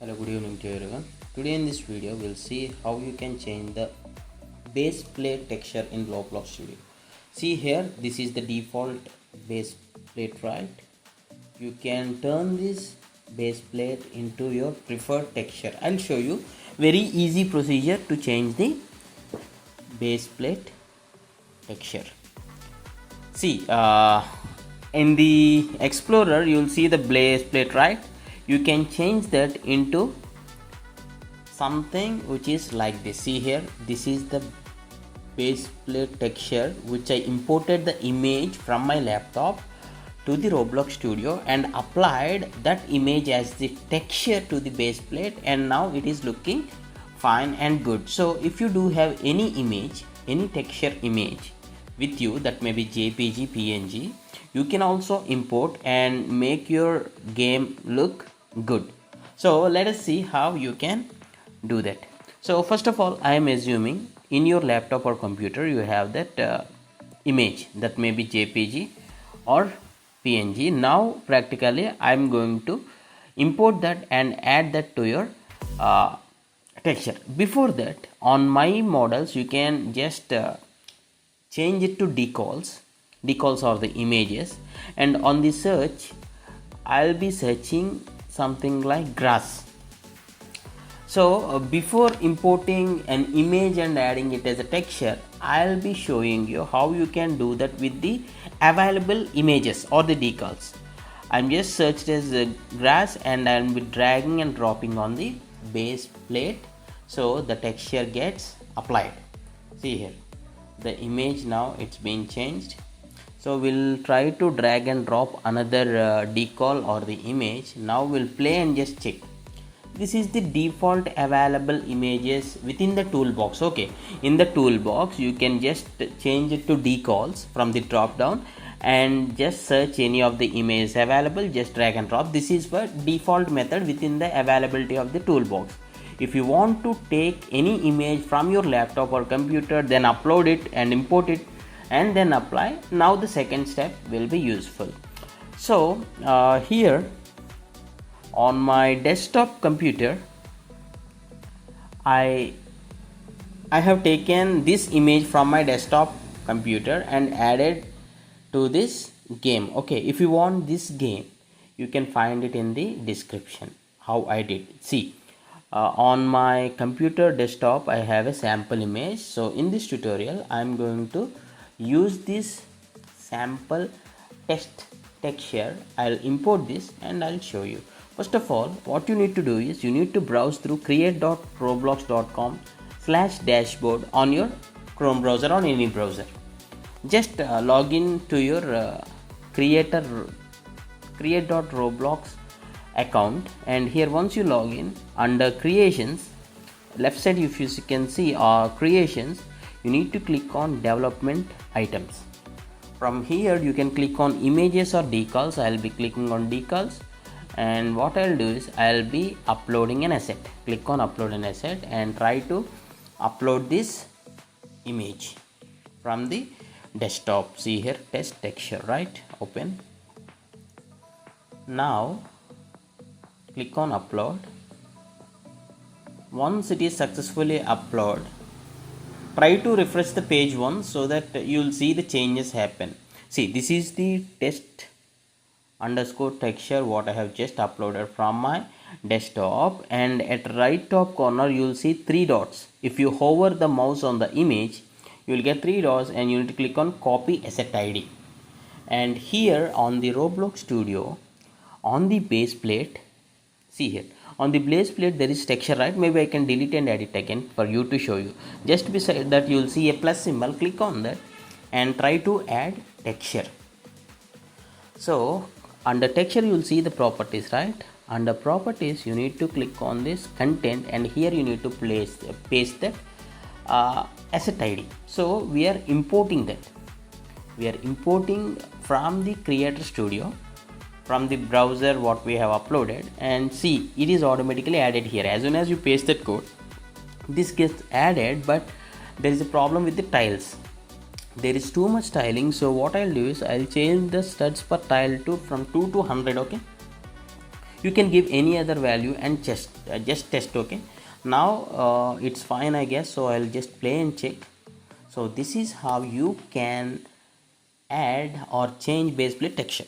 Hello, good evening to everyone. Today in this video we'll see how you can change the base plate texture in Roblox Studio. See here, this is the default base plate, right? You can turn this base plate into your preferred texture. I'll show you very easy procedure to change the base plate texture. See, in the Explorer you'll see the base plate, right? You can change that into something which is like this. See here, this is the base plate texture which I imported the image from my laptop to the Roblox Studio and applied that image as the texture to the base plate, and now it is looking fine and good. So if you do have any image, any texture image with you, that may be JPG, PNG, you can also import and make your game look good. So let us see how you can do that. So first of all, I am assuming in your laptop or computer you have that image, that may be JPG or PNG. Now practically I am going to import that and add that to your texture. Before that, on my models you can just change it to decals. Decals are the images, and on the search I'll be searching something like grass. So before importing an image and adding it as a texture, I'll be showing you how you can do that with the available images or the decals. I'm just searched as grass and I'll be dragging and dropping on the base plate so the texture gets applied. See here, the image now it's been changed. So we'll try to drag and drop another decal or the image. Now we'll play and just check. This is the default available images within the toolbox. Okay, in the toolbox you can just change it to decals from the drop down and just search any of the images available, just drag and drop. This is the default method within the availability of the toolbox. If you want to take any image from your laptop or computer, then upload it and import it and then apply. Now the second step will be useful. So here on my desktop computer, I have taken this image from my desktop computer and added to this game. Okay, if you want this game, you can find it in the description how I did. See, on my computer desktop I have a sample image. So in this tutorial I am going to use this sample text texture. I'll import this and I'll show you. First of all, what you need to do is you need to browse through create.roblox.com/dashboard on your Chrome browser or any browser. Just log in to your create.roblox account, and here once you log in, under creations, left side if you can see creations, you need to click on development items. From here you can click on images or decals. I'll be clicking on decals, and what I'll do is I'll be uploading an asset. Click on upload an asset and try to upload this image from the desktop. See here, test texture, right? Open. Now click on upload. Once it is successfully uploaded, try to refresh the page once so that you'll see the changes happen. See, this is the test underscore texture what I have just uploaded from my desktop, and at right top corner you'll see 3 dots. If you hover the mouse on the image, you will get 3 dots and you need to click on copy asset ID. And here on the Roblox Studio, on the base plate, see here, on the base plate there is texture, right? Maybe I can delete and add it again for you to show you. Just beside that you'll see a plus symbol. Click on that and try to add texture. So under texture you'll see the properties, right? Under properties you need to click on this content, and here you need to paste the asset ID. So we are importing that. We are importing from the Creator Studio, from the browser what we have uploaded, and see, it is automatically added here. As soon as you paste that code, this gets added, but there is a problem with the tiles. There is too much tiling. So what I'll do is I'll change the StudsPerTile to from 2 to 100. Okay, You can give any other value and just test. Okay, now it's fine I guess, so I'll just play and check. So this is how you can add or change baseplate texture.